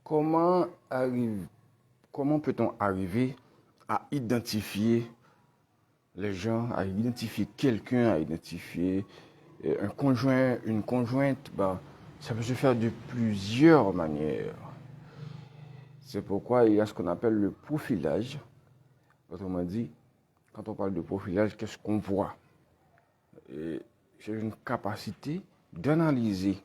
Comment, comment peut-on arriver à identifier les gens, à identifier quelqu'un, à identifier un conjoint, une conjointe? Ça peut se faire de plusieurs manières. C'est pourquoi il y a ce qu'on appelle le profilage. Autrement dit, quand on parle de profilage, qu'est-ce qu'on voit? C'est une capacité d'analyser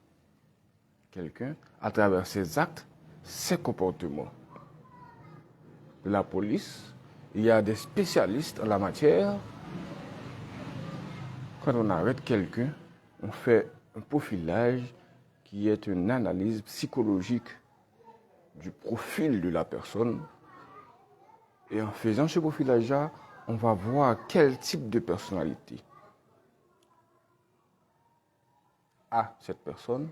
quelqu'un à travers ses actes, ses comportements. De la police, il y a des spécialistes en la matière. Quand on arrête quelqu'un, on fait un profilage qui est une analyse psychologique du profil de la personne. Et en faisant ce profilage-là, on va voir quel type de personnalité a cette personne,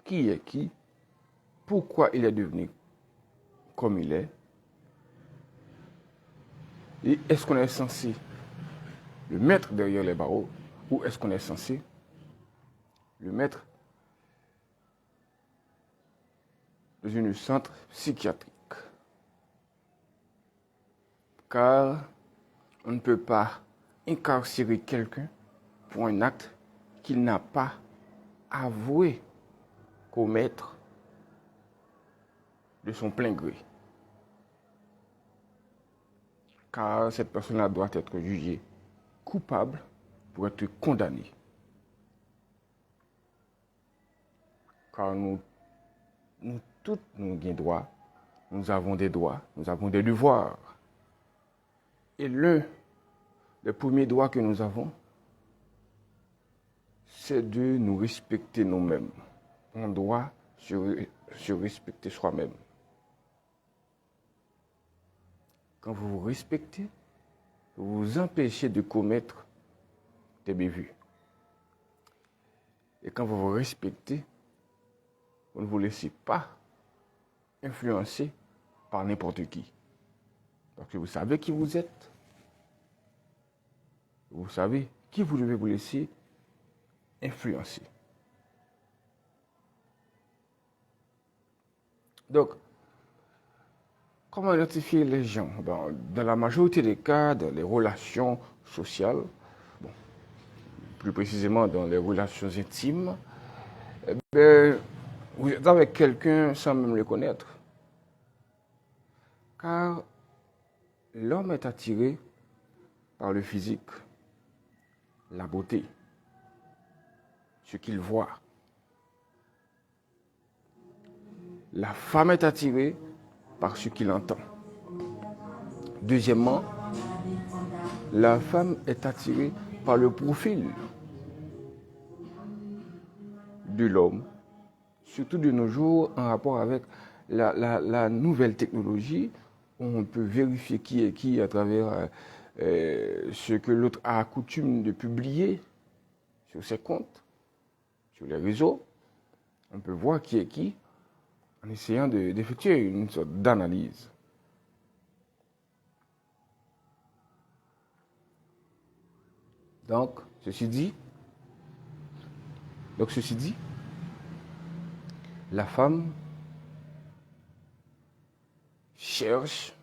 qui est qui, pourquoi il est devenu comme il est, et est-ce qu'on est censé le mettre derrière les barreaux ou est-ce qu'on est censé le mettre dans un centre psychiatrique. Car on ne peut pas incarcérer quelqu'un pour un acte qu'il n'a pas avoué commettre de son plein gré. Car cette personne-là doit être jugée coupable pour être condamnée. Car nous tous, nous avons des droits, nous avons des droits, nous avons des devoirs. Et l'un des premiers droits que nous avons, c'est de nous respecter nous-mêmes. On doit se respecter soi-même. Quand vous vous respectez, vous vous empêchez de commettre des bévues. Et quand vous vous respectez, vous ne vous laissez pas influencer par n'importe qui. Parce que vous savez qui vous êtes. Vous savez qui vous devez vous laisser influencer. Donc, comment identifier les gens? Dans la majorité des cas, dans les relations sociales, plus précisément dans les relations intimes, vous êtes avec quelqu'un sans même le connaître. Car l'homme est attiré par le physique, la beauté, ce qu'il voit. La femme est attirée par ce qu'il entend. Deuxièmement, la femme est attirée par le profil de l'homme, surtout de nos jours en rapport avec la nouvelle technologie, où on peut vérifier qui est qui à travers ce que l'autre a coutume de publier sur ses comptes, sur les réseaux. On peut voir qui est qui en essayant d'effectuer une sorte d'analyse. Donc, ceci dit, la femme cherche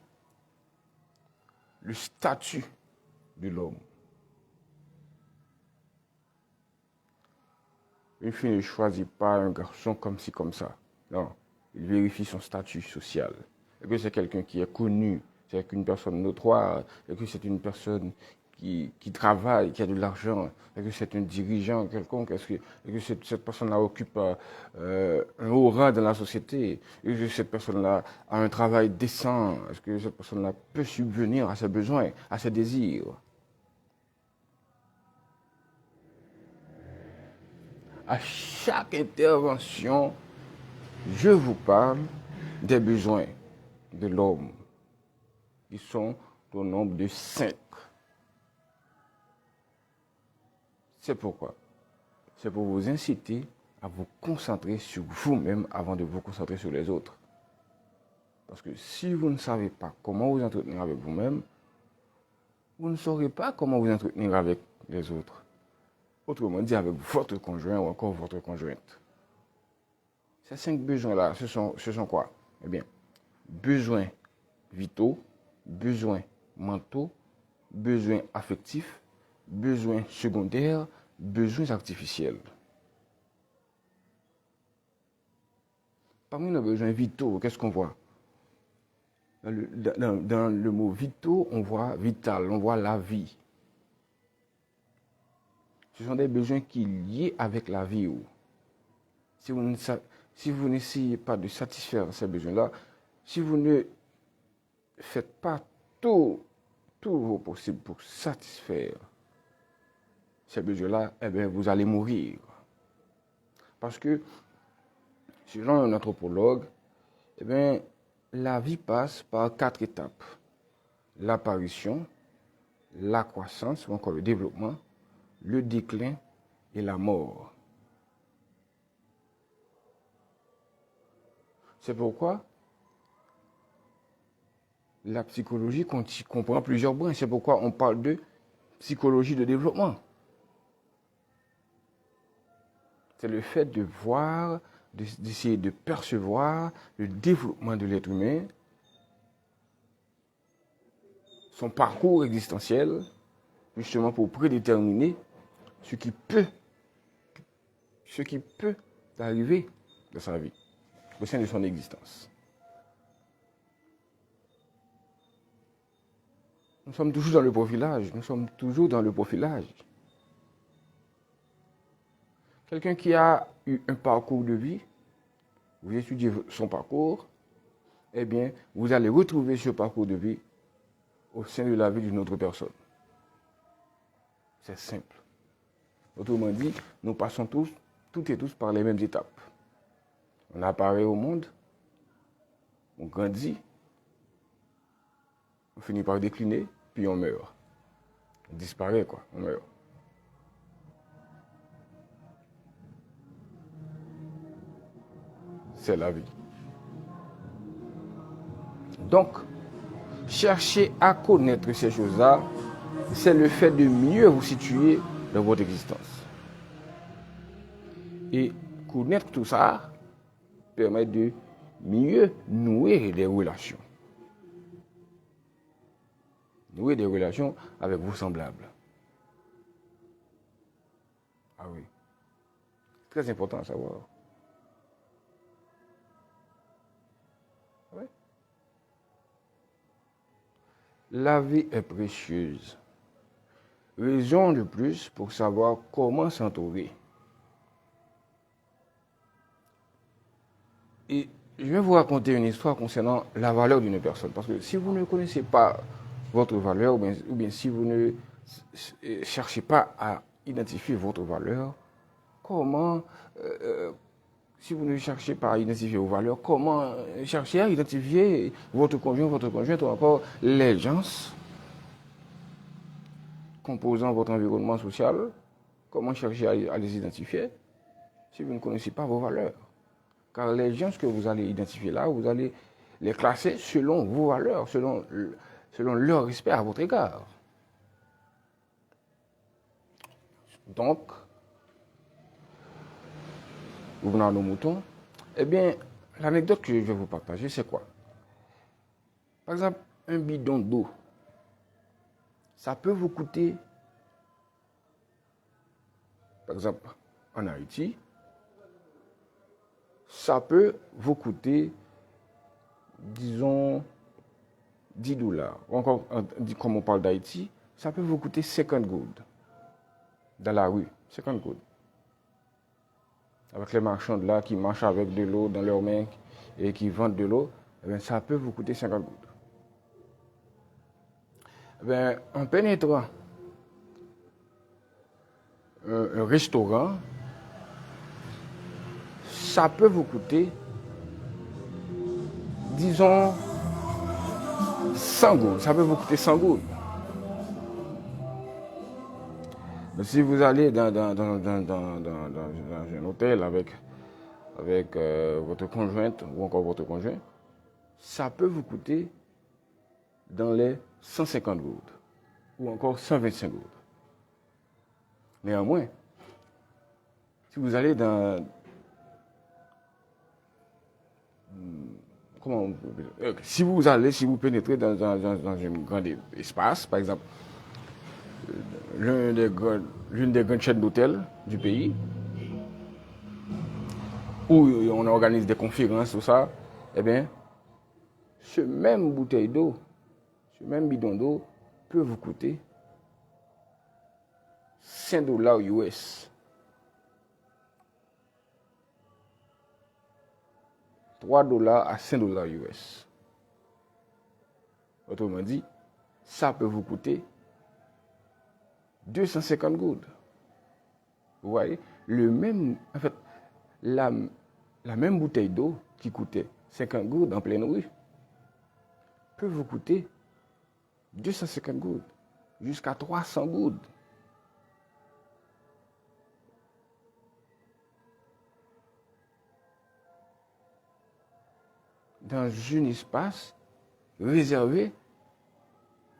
le statut de l'homme. Une fille ne choisit pas un garçon comme ci, comme ça. Non, il vérifie son statut social. Est-ce que c'est quelqu'un qui est connu, c'est une personne notoire, est-ce que c'est une personne qui travaille, qui a de l'argent, est-ce que c'est un dirigeant quelconque, est-ce que cette personne-là occupe un haut rang dans la société, est-ce que cette personne-là a un travail décent, est-ce que cette personne-là peut subvenir à ses besoins, à ses désirs. À chaque intervention, je vous parle des besoins de l'homme, qui sont au nombre de 5. C'est pourquoi? C'est pour vous inciter à vous concentrer sur vous-même avant de vous concentrer sur les autres. Parce que si vous ne savez pas comment vous entretenir avec vous-même, vous ne saurez pas comment vous entretenir avec les autres. Autrement dit, avec votre conjoint ou encore votre conjointe. Ces 5 besoins-là, ce sont quoi? Eh bien, besoins vitaux, besoins mentaux, besoins affectifs, besoins secondaires, besoins artificiels. Parmi nos besoins vitaux, qu'est-ce qu'on voit? Dans le mot vitaux, on voit vital, on voit la vie. Ce sont des besoins qui sont liés avec la vie. Si vous n'essayez pas de satisfaire ces besoins-là, si vous ne faites pas tout vos possible pour satisfaire ces besoins-là, eh bien, vous allez mourir. Parce que, selon un anthropologue, eh bien, la vie passe par 4 étapes. L'apparition, la croissance, ou encore le développement, le déclin et la mort. C'est pourquoi la psychologie comprend plusieurs branches. C'est pourquoi on parle de psychologie de développement. C'est le fait de voir, d'essayer de percevoir le développement de l'être humain, son parcours existentiel, justement pour prédéterminer ce qui peut arriver dans sa vie, au sein de son existence. Nous sommes toujours dans le profilage. Quelqu'un qui a eu un parcours de vie, vous étudiez son parcours, eh bien, vous allez retrouver ce parcours de vie au sein de la vie d'une autre personne. C'est simple. Autrement dit, nous passons toutes et tous par les mêmes étapes. On apparaît au monde, on grandit, on finit par décliner, puis on meurt. On disparaît, quoi, on meurt. C'est la vie. Donc, chercher à connaître ces choses-là, c'est le fait de mieux vous situer dans votre existence. Et connaître tout ça permet de mieux nouer des relations. Nouer des relations avec vos semblables. Ah oui. Très important à savoir. Oui. La vie est précieuse. Raison de plus pour savoir comment s'entourer. Et je vais vous raconter une histoire concernant la valeur d'une personne. Parce que si vous ne connaissez pas votre valeur, ou bien si vous ne cherchez pas à identifier votre valeur, si vous ne cherchez pas à identifier vos valeurs, comment chercher à identifier votre conjointe ou encore les gens composant votre environnement social, comment chercher à les identifier si vous ne connaissez pas vos valeurs? Car les gens que vous allez identifier là, vous allez les classer selon vos valeurs, selon leur respect à votre égard. Donc, revenons à nos moutons, eh bien, l'anecdote que je vais vous partager, c'est quoi? Par exemple, un bidon d'eau, ça peut vous coûter, par exemple, en Haïti, ça peut vous coûter, disons, $10. Encore, comme on parle d'Haïti, ça peut vous coûter 50 gouttes dans la rue, 50 gouttes. Avec les marchands là qui marchent avec de l'eau dans leurs mains et qui vendent de l'eau, eh bien, ça peut vous coûter 50 gouttes. Eh bien, en pénétrant un restaurant, ça peut vous coûter, disons, 100 gouttes. Ça peut vous coûter 100 gouttes. Mais si vous allez dans un hôtel avec votre conjointe ou encore votre conjoint, ça peut vous coûter dans les 150 gouttes ou encore 125 gouttes. Néanmoins, si vous allez dans si vous pénétrez dans un grand espace, par exemple, l'une des grandes chaînes d'hôtels du pays, où on organise des conférences, tout ça, eh bien, ce même bouteille d'eau, ce même bidon d'eau peut vous coûter $5 US. 3 dollars à 5 dollars US. Autrement dit, ça peut vous coûter 250 gouttes. Vous voyez, en fait, la même bouteille d'eau qui coûtait 50 gouttes en pleine rue peut vous coûter 250 gouttes, jusqu'à 300 gouttes. Dans un espace réservé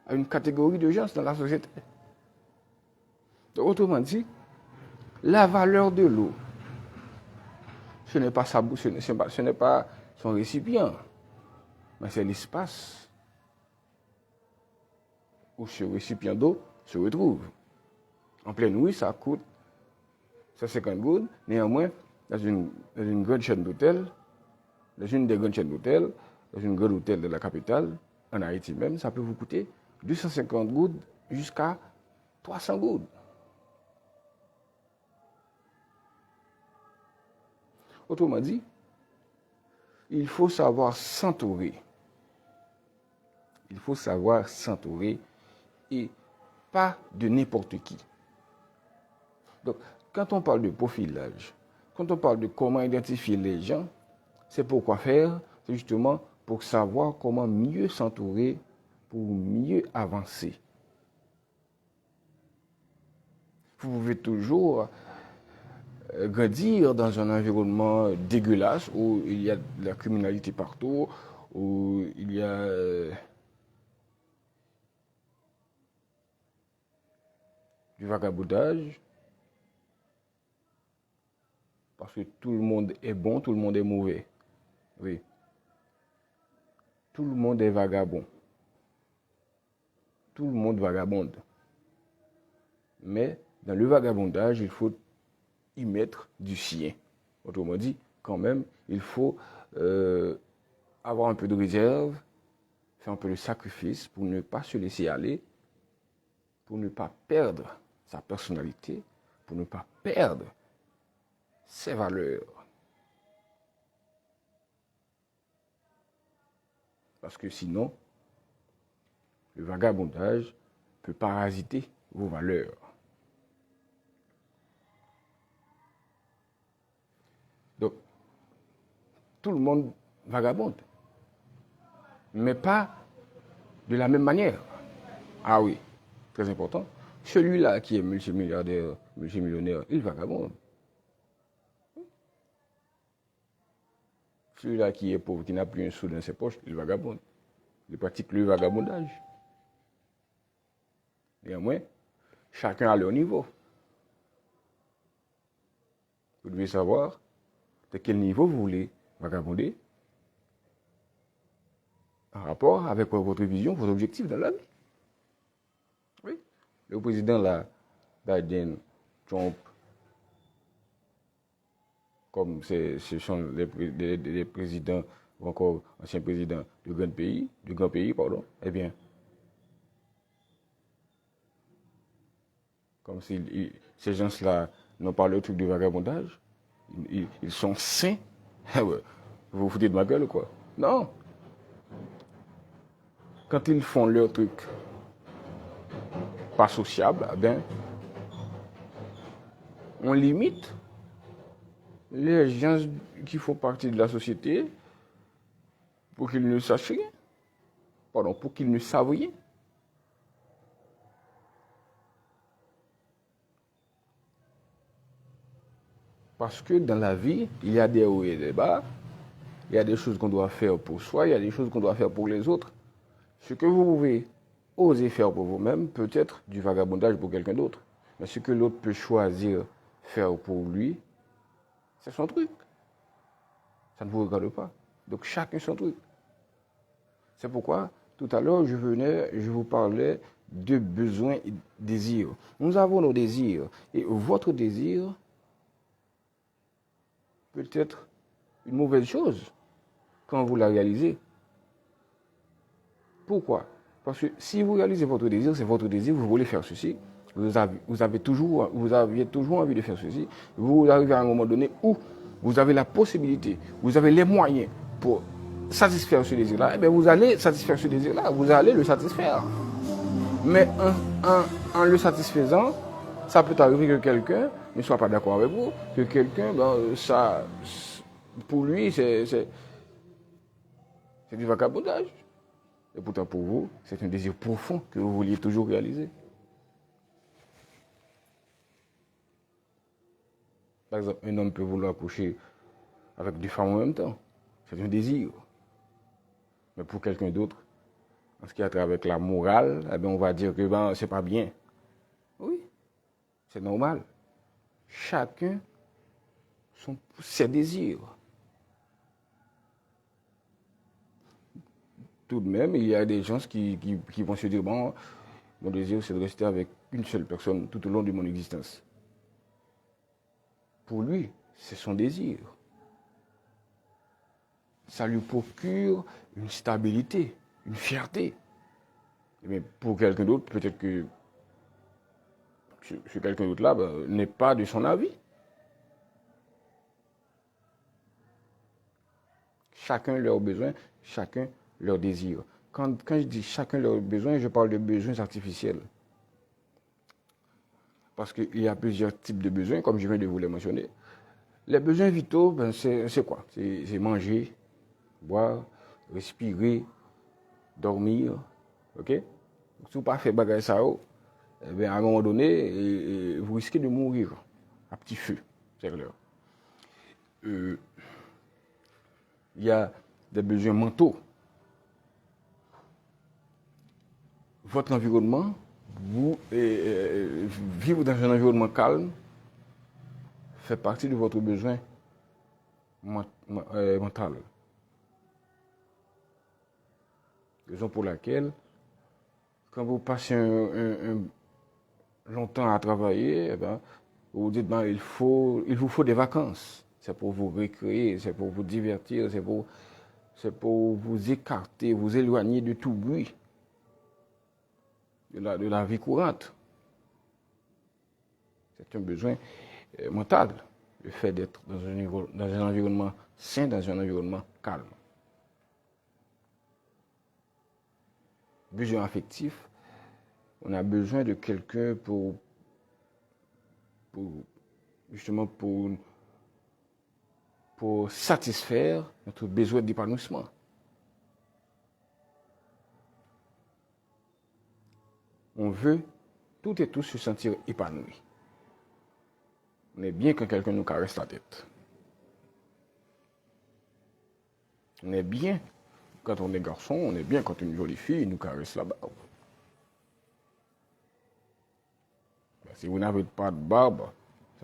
à une catégorie de gens dans la société. Donc, autrement dit, la valeur de l'eau, ce n'est pas son récipient, mais c'est l'espace où ce récipient d'eau se retrouve. En pleine rue, ça coûte 150 gouttes. Néanmoins, dans une grande chaîne d'hôtels, dans une des grandes chaînes d'hôtels, dans une grande hôtel de la capitale, en Haïti même, ça peut vous coûter 250 gouttes jusqu'à 300 gouttes. Autrement dit, il faut savoir s'entourer. Il faut savoir s'entourer et pas de n'importe qui. Donc, quand on parle de profilage, quand on parle de comment identifier les gens, c'est pour quoi faire? C'est justement pour savoir comment mieux s'entourer, pour mieux avancer. Vous pouvez toujours grandir dans un environnement dégueulasse où il y a de la criminalité partout, où il y a du vagabondage, parce que tout le monde est bon, tout le monde est mauvais. Oui. Tout le monde est vagabond. Tout le monde vagabonde. Mais dans le vagabondage, il faut y mettre du sien. Autrement dit, quand même, il faut avoir un peu de réserve, faire un peu de sacrifice pour ne pas se laisser aller, pour ne pas perdre sa personnalité, pour ne pas perdre ses valeurs. Parce que sinon, le vagabondage peut parasiter vos valeurs. Donc, tout le monde vagabonde, mais pas de la même manière. Ah oui, très important. Celui-là qui est multimilliardaire, multimillionnaire, il vagabonde. Celui-là qui est pauvre, qui n'a plus un sou dans ses poches, il vagabonde. Il pratique le vagabondage. Néanmoins, chacun à leur niveau. Vous devez savoir de quel niveau vous voulez vagabonder en rapport avec votre vision, vos objectifs dans la vie. Oui. Le président là, Biden, Trump, comme ce sont les présidents ou encore anciens présidents de grands pays, eh bien, comme si ces gens-là n'ont pas le truc de vagabondage, ils sont sains. Vous vous foutez de ma gueule ou quoi? Non. Quand ils font leur truc pas sociable, eh bien, on limite les gens qui font partie de la société pour qu'ils ne sachent rien. Pardon, pour qu'ils ne savent rien. Parce que dans la vie, il y a des hauts et des bas. Il y a des choses qu'on doit faire pour soi, il y a des choses qu'on doit faire pour les autres. Ce que vous pouvez oser faire pour vous-même peut être du vagabondage pour quelqu'un d'autre. Mais ce que l'autre peut choisir faire pour lui, c'est son truc. Ça ne vous regarde pas. Donc chacun son truc. C'est pourquoi, tout à l'heure, je vous parlais de besoins et désirs. Nous avons nos désirs. Et votre désir peut être une mauvaise chose quand vous la réalisez. Pourquoi? Parce que si vous réalisez votre désir, c'est votre désir, vous voulez faire ceci, vous aviez toujours envie de faire ceci, vous arrivez à un moment donné où vous avez la possibilité, vous avez les moyens pour satisfaire ce désir-là, et bien vous allez satisfaire ce désir-là, vous allez le satisfaire. Mais en le satisfaisant, ça peut arriver que quelqu'un ne soit pas d'accord avec vous, que quelqu'un, ça, pour lui, c'est du vagabondage. Et pourtant, pour vous, c'est un désir profond que vous vouliez toujours réaliser. Par exemple, un homme peut vouloir coucher avec deux femmes en même temps. C'est un désir. Mais pour quelqu'un d'autre, en ce qui a trait avec la morale, eh bien, on va dire que c'est pas bien. Oui, c'est normal. Chacun ses désirs. Tout de même, il y a des gens qui vont se dire, bon, mon désir, c'est de rester avec une seule personne tout au long de mon existence. Pour lui, c'est son désir. Ça lui procure une stabilité, une fierté. Mais pour quelqu'un d'autre, peut-être que ce quelqu'un d'autre-là n'est pas de son avis. Chacun leurs besoins, chacun leurs désirs. Quand je dis chacun leurs besoins, je parle de besoins artificiels. Parce qu'il y a plusieurs types de besoins, comme je viens de vous les mentionner. Les besoins vitaux, c'est quoi? C'est manger, boire, respirer, dormir. Ok? Si vous ne pas fait bagage ça, à un moment donné, vous risquez de mourir à petit feu. C'est clair. Il y a des besoins mentaux. Votre environnement, vivre dans un environnement calme fait partie de votre besoin mental. Raison pour laquelle, quand vous passez longtemps à travailler, vous vous dites, il vous faut des vacances. C'est pour vous récréer, c'est pour vous divertir, c'est pour vous écarter, vous éloigner de tout bruit, de la vie courante. C'est un besoin mental, le fait d'être dans un environnement sain, dans un environnement calme. Besoin affectif, on a besoin de quelqu'un pour satisfaire notre besoin d'épanouissement. On veut toutes et tous se sentir épanouis. On est bien quand quelqu'un nous caresse la tête. On est bien quand on est garçon, on est bien quand une jolie fille nous caresse la barbe. Si vous n'avez pas de barbe,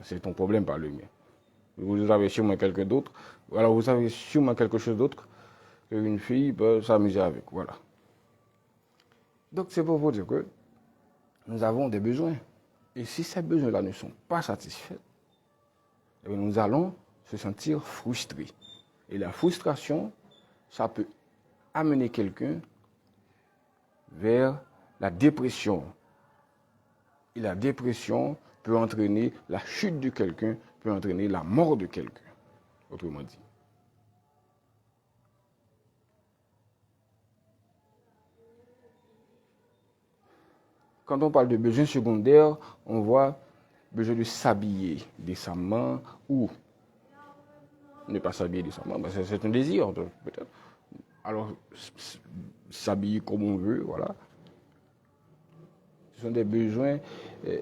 c'est ton problème, pas le mien. Vous avez sûrement quelqu'un d'autre. Alors vous avez sûrement quelque chose d'autre qu'une fille peut s'amuser avec. Voilà. Donc c'est pour vous dire que nous avons des besoins. Et si ces besoins-là ne sont pas satisfaits, nous allons se sentir frustrés. Et la frustration, ça peut amener quelqu'un vers la dépression. Et la dépression peut entraîner la chute de quelqu'un, peut entraîner la mort de quelqu'un, autrement dit. Quand on parle de besoins secondaires, on voit besoin de s'habiller décemment ou ne pas s'habiller décemment. C'est un désir, peut-être. Alors, s'habiller comme on veut, voilà. Ce sont des besoins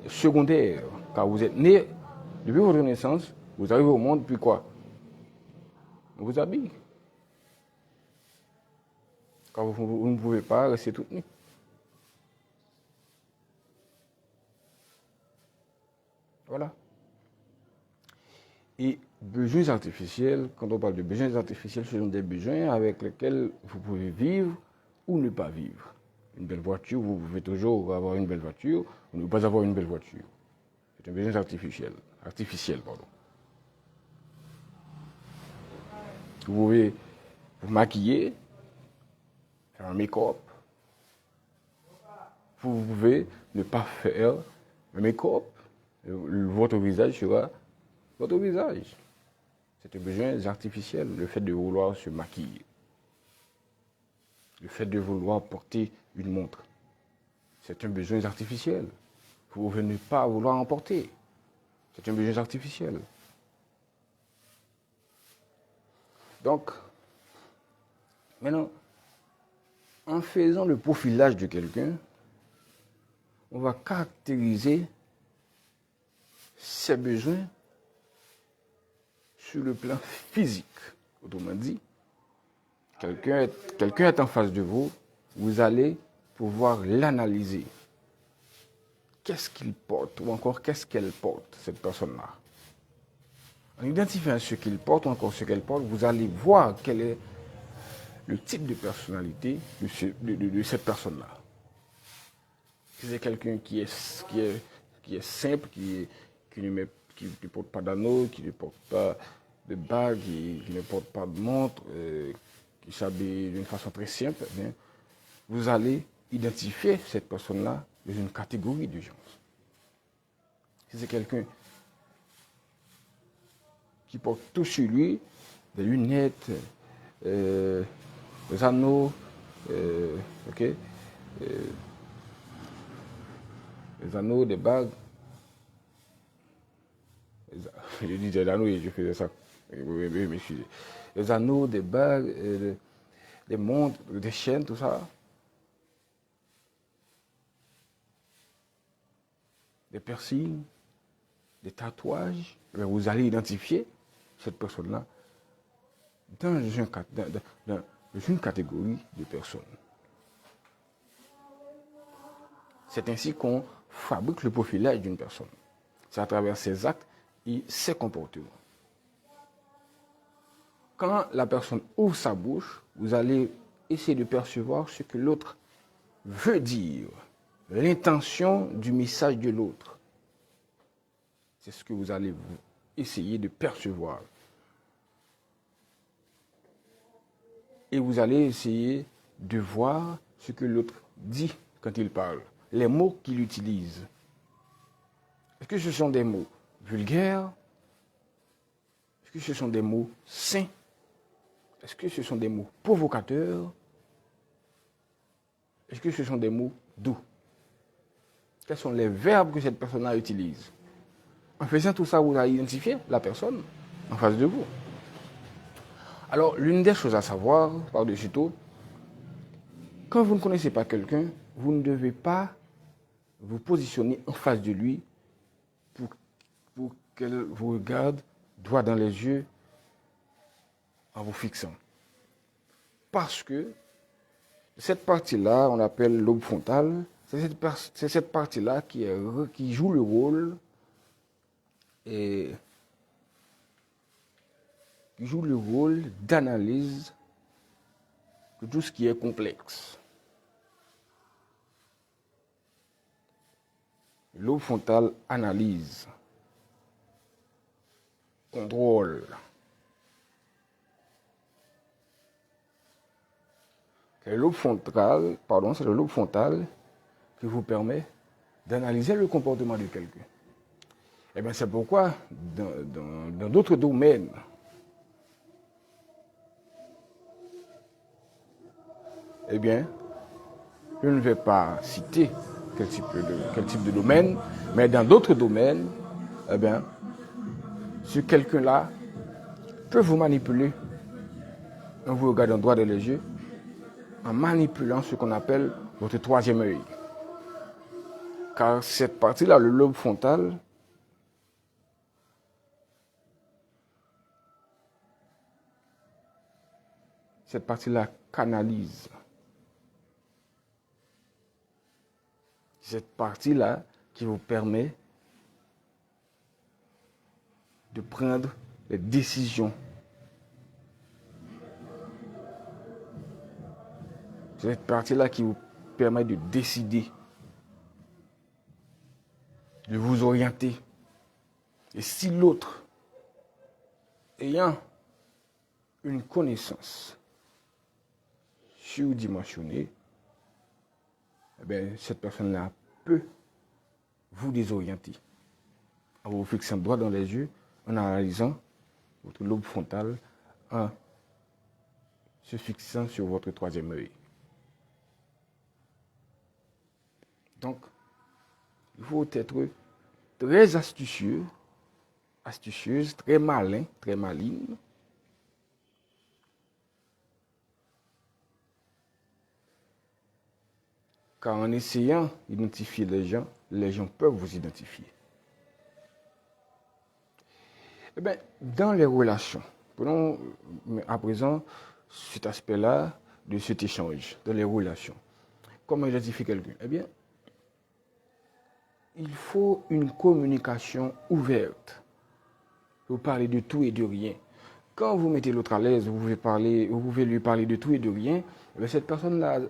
secondaires. Car vous êtes né, depuis votre naissance, vous arrivez au monde, puis quoi? On vous habille. Car vous ne pouvez pas rester toute nue. Voilà. Et besoins artificiels, quand on parle de besoins artificiels, ce sont des besoins avec lesquels vous pouvez vivre ou ou ne pas vivre. Une belle voiture, vous pouvez toujours avoir une belle voiture ou ne pas avoir une belle voiture. C'est un besoin artificiel, pardon. Vous pouvez vous maquiller, faire un make-up. Vous pouvez ne pas faire un make-up. Votre visage sera votre visage. C'est un besoin artificiel, le fait de vouloir se maquiller. Le fait de vouloir porter une montre. C'est un besoin artificiel. Vous pouvez ne pas vouloir en porter. C'est un besoin artificiel. Donc, maintenant, en faisant le profilage de quelqu'un, on va caractériser ses besoins sur le plan physique. Autrement dit, quelqu'un est en face de vous, vous allez pouvoir l'analyser. Qu'est-ce qu'il porte ou encore qu'est-ce qu'elle porte, cette personne-là. En identifiant ce qu'il porte ou encore ce qu'elle porte, vous allez voir quel est le type de personnalité de cette personne-là. Si c'est quelqu'un qui est simple, qui ne porte pas d'anneau, qui ne porte pas de bague, qui ne porte pas de montre, qui s'habille d'une façon très simple, eh bien, vous allez identifier cette personne-là dans une catégorie de gens. Si c'est quelqu'un qui porte tout sur lui, des lunettes, des anneaux, des anneaux, des bagues. Je dis des anneaux et je faisais ça. M'excusez. Des anneaux, des bagues, des montres, des chaînes, tout ça. Des piercings, des tatouages. Vous allez identifier cette personne-là dans une catégorie de personnes. C'est ainsi qu'on fabrique le profilage d'une personne. C'est à travers ses actes et ses comportements. Quand la personne ouvre sa bouche, vous allez essayer de percevoir ce que l'autre veut dire, l'intention du message de l'autre. C'est ce que vous allez essayer de percevoir. Et vous allez essayer de voir ce que l'autre dit quand il parle, les mots qu'il utilise. Est-ce que ce sont des mots vulgaires? Est-ce que ce sont des mots sains? Est-ce que ce sont des mots provocateurs? Est-ce que ce sont des mots doux? Quels sont les verbes que cette personne-là utilise? En faisant tout ça, vous allez identifier la personne en face de vous. Alors, l'une des choses à savoir, par-dessus tout, quand vous ne connaissez pas quelqu'un, vous ne devez pas vous positionner en face de lui pour qu'elle vous regarde droit dans les yeux en vous fixant. Parce que cette partie-là, on appelle lobe frontal, c'est cette partie-là qui joue le rôle d'analyse de tout ce qui est complexe. Le lobe frontal analyse, contrôle. C'est le lobe frontal qui vous permet d'analyser le comportement de quelqu'un. Eh bien, c'est pourquoi, dans d'autres domaines, eh bien, je ne vais pas citer quel type de domaine, mais dans d'autres domaines, eh bien, ce quelqu'un-là peut vous manipuler en vous regardant droit dans les yeux, en manipulant ce qu'on appelle votre troisième œil. Car cette partie-là, le lobe frontal, cette partie-là canalise. Cette partie-là qui vous permet de prendre les décisions. Cette partie-là qui vous permet de décider, de vous orienter. Et si l'autre, ayant une connaissance surdimensionnée, eh bien, cette personne-là peut vous désorienter en vous fixant droit dans les yeux, en analysant votre lobe frontal, en se fixant sur votre troisième œil. Donc, il faut être très astucieuse, très malin, très maligne. Car en essayant d'identifier les gens peuvent vous identifier. Eh bien, dans les relations, prenons à présent cet aspect-là de cet échange, dans les relations. Comment identifier quelqu'un? Eh bien, il faut une communication ouverte. Vous parlez de tout et de rien. Quand vous mettez l'autre à l'aise, vous pouvez lui parler de tout et de rien, eh cette personne-là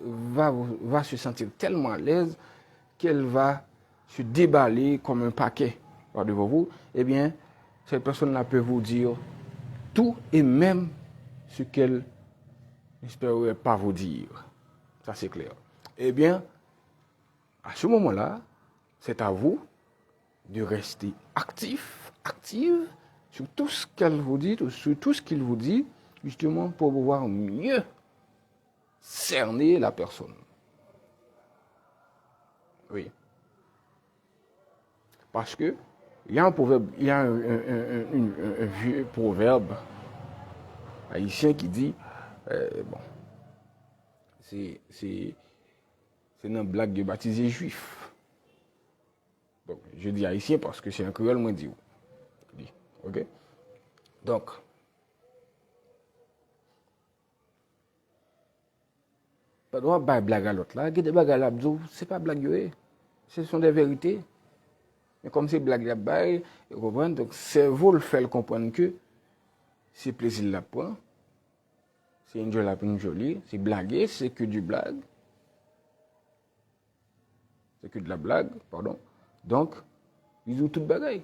va se sentir tellement à l'aise qu'elle va se déballer comme un paquet devant vous. Eh bien, cette personne-là peut vous dire tout et même ce qu'elle n'espérait pas vous dire. Ça, c'est clair. Eh bien, à ce moment-là, c'est à vous de rester active sur tout ce qu'elle vous dit, sur tout ce qu'il vous dit, justement pour pouvoir mieux cerner la personne. Oui. Parce que il y a un proverbe, il y a un vieux proverbe haïtien qui dit, c'est une blague de baptisé juif. Donc, je dis haïtien parce que c'est un créole, moi, dit. Ok? Donc, pas droit de blague à l'autre là. Il y a des blagues à l'abdo, c'est pas blague, ce sont des vérités. Mais comme c'est blague là-bas, vous comprenez? Donc, cerveau le fait comprendre que c'est plaisir la point, c'est une jolie, c'est blaguer, c'est que du blague. C'est que de la blague, pardon. Donc, ils ont toute bagaille.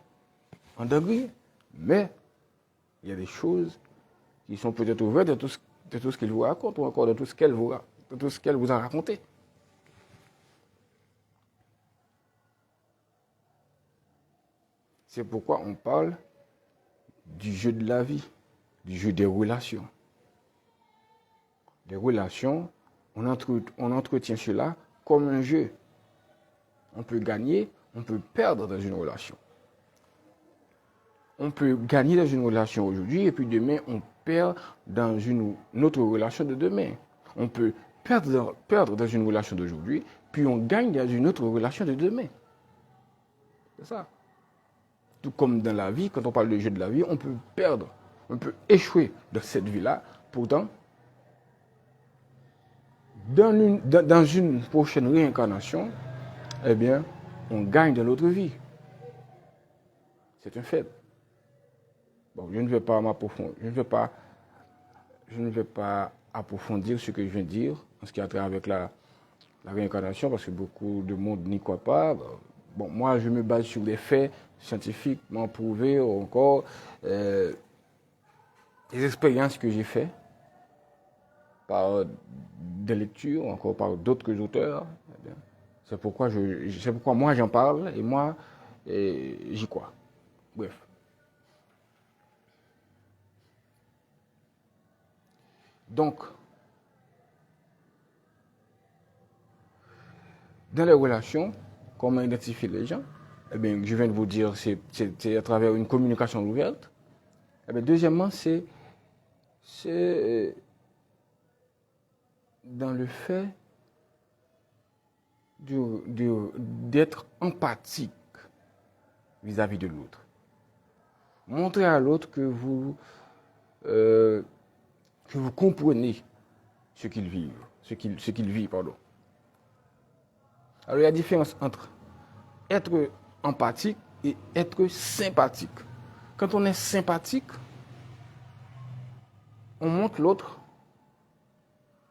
En degré. Mais, il y a des choses qui sont peut-être ouvertes de tout ce qu'il vous raconte, ou encore de tout ce qu'elle vous a raconté. C'est pourquoi on parle du jeu de la vie, du jeu des relations. Les relations, on entretient cela comme un jeu. On peut gagner, on peut perdre dans une relation. On peut gagner dans une relation aujourd'hui et puis demain, on perd dans une autre relation de demain. On peut perdre dans une relation d'aujourd'hui, puis on gagne dans une autre relation de demain. C'est ça. Tout comme dans la vie, quand on parle de jeu de la vie, on peut perdre, on peut échouer dans cette vie-là. Pourtant, dans une prochaine réincarnation, eh bien, on gagne dans l'autre vie. C'est un fait. Bon, je ne vais pas approfondir ce que je viens de dire en ce qui a trait avec la réincarnation, parce que beaucoup de monde n'y croit pas. Bon, moi, je me base sur des faits scientifiquement prouvés, ou encore des expériences que j'ai faites par des lectures, encore par d'autres auteurs. C'est pourquoi moi j'en parle et moi j'y crois. Bref. Donc, dans les relations, comment identifier les gens? Eh bien, je viens de vous dire, c'est à travers une communication ouverte. Eh bien, deuxièmement, c'est dans le fait d'être empathique vis-à-vis de l'autre. Montrer à l'autre que vous comprenez ce qu'il vit, pardon. Alors, il y a une différence entre être empathique et être sympathique. Quand on est sympathique, on montre l'autre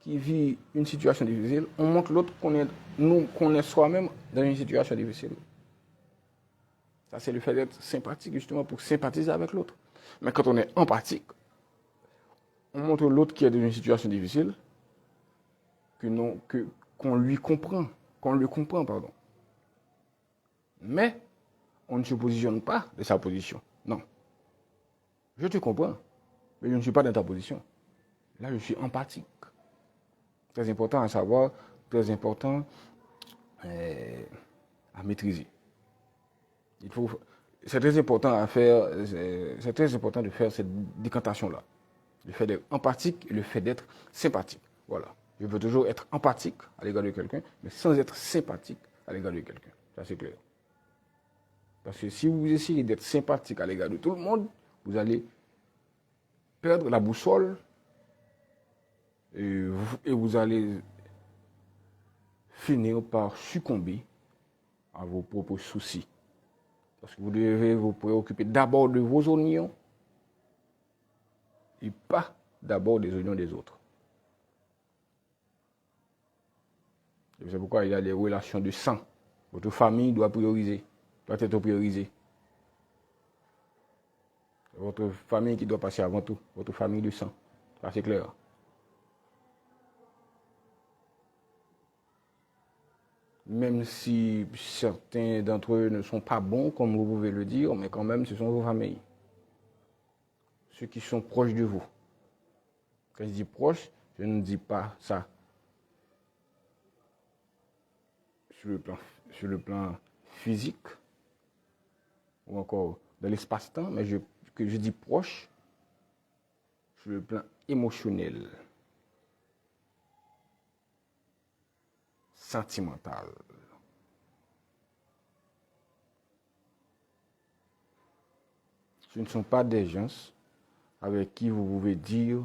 qui vit une situation difficile, on montre l'autre qu'on est soi-même dans une situation difficile. Ça, c'est le fait d'être sympathique, justement, pour sympathiser avec l'autre. Mais quand on est empathique, on montre l'autre qui est dans une situation difficile, qu'on lui comprend, pardon. Mais on ne se positionne pas de sa position. Non. Je te comprends, mais je ne suis pas dans ta position. Là, je suis empathique. Très important à savoir, très important à maîtriser. C'est très important à faire, c'est très important de faire cette décantation-là. Le fait d'être empathique et le fait d'être sympathique. Voilà. Je veux toujours être empathique à l'égard de quelqu'un, mais sans être sympathique à l'égard de quelqu'un. Ça, c'est clair. Parce que si vous essayez d'être sympathique à l'égard de tout le monde, vous allez perdre la boussole et vous allez finir par succomber à vos propres soucis. Parce que vous devez vous préoccuper d'abord de vos oignons et pas d'abord des oignons des autres. C'est pourquoi il y a des relations de sang. Votre famille doit être priorisée. C'est votre famille qui doit passer avant tout. Votre famille de sang. Ça, c'est clair. Même si certains d'entre eux ne sont pas bons, comme vous pouvez le dire, mais quand même, ce sont vos familles. Ceux qui sont proches de vous. Quand je dis proche, je ne dis pas ça sur le plan physique ou encore dans l'espace-temps, mais que je dis proche sur le plan émotionnel, sentimental. Ce ne sont pas des gens avec qui vous pouvez dire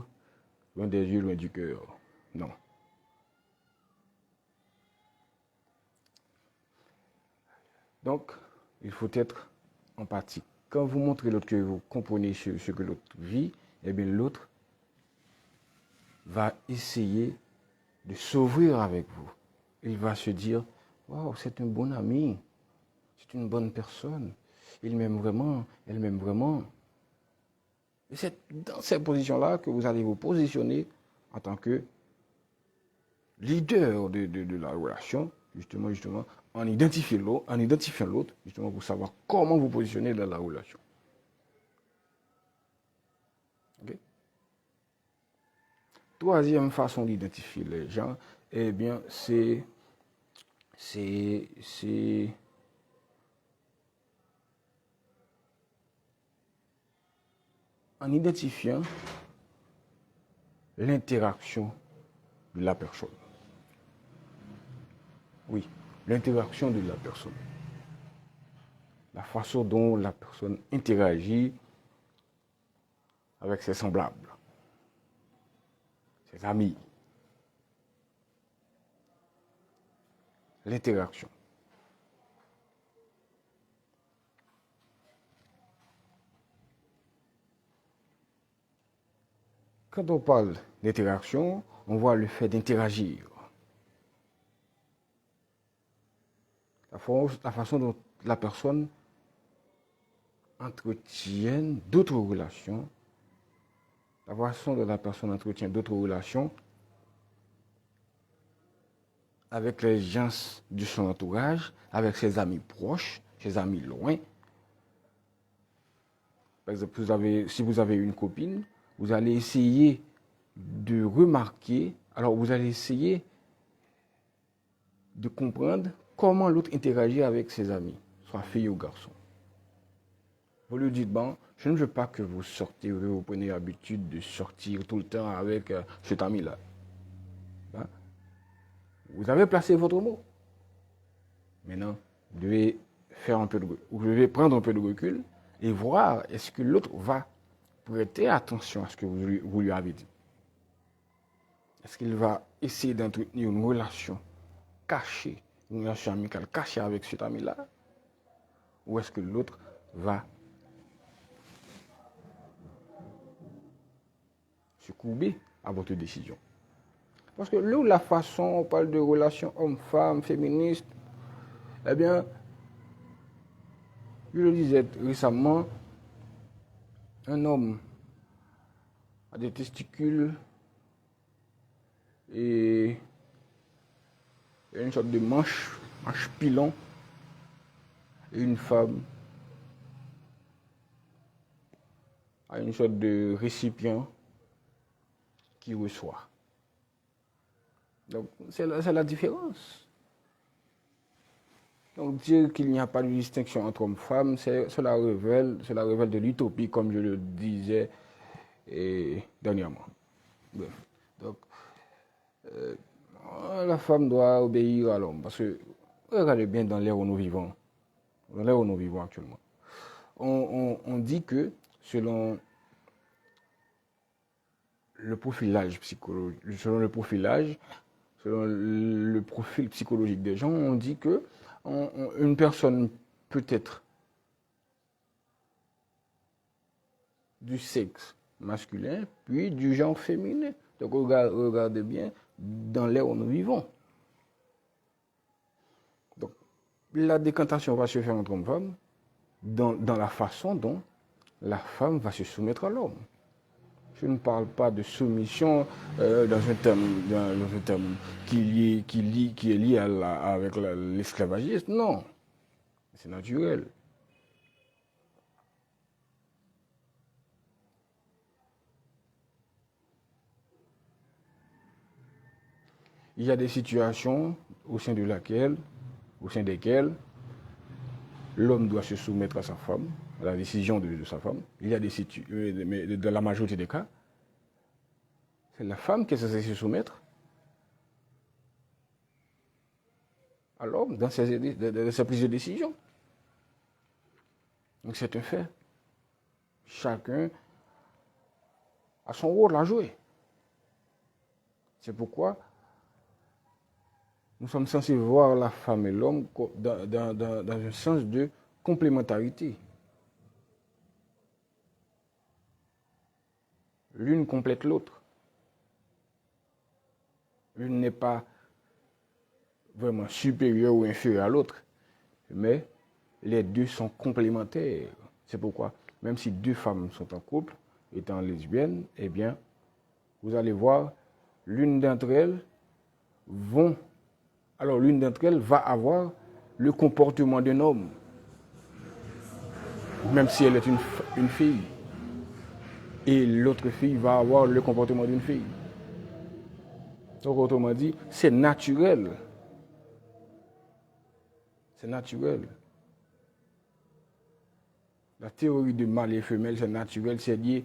loin des yeux, loin du cœur. Non. Donc, il faut être empathique. Quand vous montrez l'autre que vous comprenez ce que l'autre vit, eh bien l'autre va essayer de s'ouvrir avec vous. Il va se dire, waouh, c'est un bon ami, c'est une bonne personne, il m'aime vraiment, elle m'aime vraiment. Et c'est dans cette position-là que vous allez vous positionner en tant que leader de la relation, justement, en identifiant l'autre, justement, pour savoir comment vous positionner dans la relation. Okay? Troisième façon d'identifier les gens, eh bien, c'est en identifiant l'interaction de la personne. Oui, l'interaction de la personne. La façon dont la personne interagit avec ses semblables, ses amis. L'interaction. Quand on parle d'interaction, on voit le fait d'interagir. La façon dont la personne entretient d'autres relations, la façon dont la personne entretient d'autres relations avec les gens de son entourage, avec ses amis proches, ses amis loin. Par exemple, si vous avez une copine, vous allez essayer de remarquer, alors vous allez essayer de comprendre comment l'autre interagit avec ses amis, soit fille ou garçon. Vous lui dites, bon, je ne veux pas que vous sortez, vous prenez l'habitude de sortir tout le temps avec cet ami-là. Hein? Vous avez placé votre mot. Maintenant, vous devez prendre un peu de recul et voir est-ce que l'autre va prêter attention à ce que vous lui avez dit. Est-ce qu'il va essayer d'entretenir une relation cachée, une relation amicale cachée avec cet ami-là? Ou est-ce que l'autre va se courber à votre décision? Parce que là où la façon, on parle de relations homme-femme, féministes, eh bien, je le disais récemment, un homme a des testicules et une sorte de manche pilon, et une femme a une sorte de récipient qui reçoit. Donc, c'est la différence. Donc, dire qu'il n'y a pas de distinction entre hommes et femmes, cela révèle de l'utopie, comme je le disais dernièrement. Bref. Donc, la femme doit obéir à l'homme. Parce que, regardez bien dans l'ère où nous vivons. Dans l'ère où nous vivons actuellement. On dit que, selon le profilage psychologique, selon le profil psychologique des gens, on dit que une personne peut être du sexe masculin, puis du genre féminin. Donc regardez bien dans l'ère où nous vivons. Donc la décantation va se faire entre hommes et femmes dans la façon dont la femme va se soumettre à l'homme. Je ne parle pas de soumission dans un terme qui est lié avec l'esclavagisme. Non, c'est naturel. Il y a des situations au sein desquelles l'homme doit se soumettre à sa femme, à la décision de sa femme. Il y a des situations, mais dans la majorité des cas, c'est la femme qui est censée se soumettre à l'homme dans sa prise de décision. Donc c'est un fait. Chacun a son rôle à jouer. C'est pourquoi nous sommes censés voir la femme et l'homme dans un sens de complémentarité. L'une complète l'autre. L'une n'est pas vraiment supérieure ou inférieure à l'autre, mais les deux sont complémentaires. C'est pourquoi, même si deux femmes sont en couple, étant lesbiennes, eh bien, vous allez voir, l'une d'entre elles va avoir le comportement d'un homme, même si elle est une fille. Et l'autre fille va avoir le comportement d'une fille. Donc, autrement dit, c'est naturel. C'est naturel. La théorie de mâle et femelle, c'est naturel, c'est lié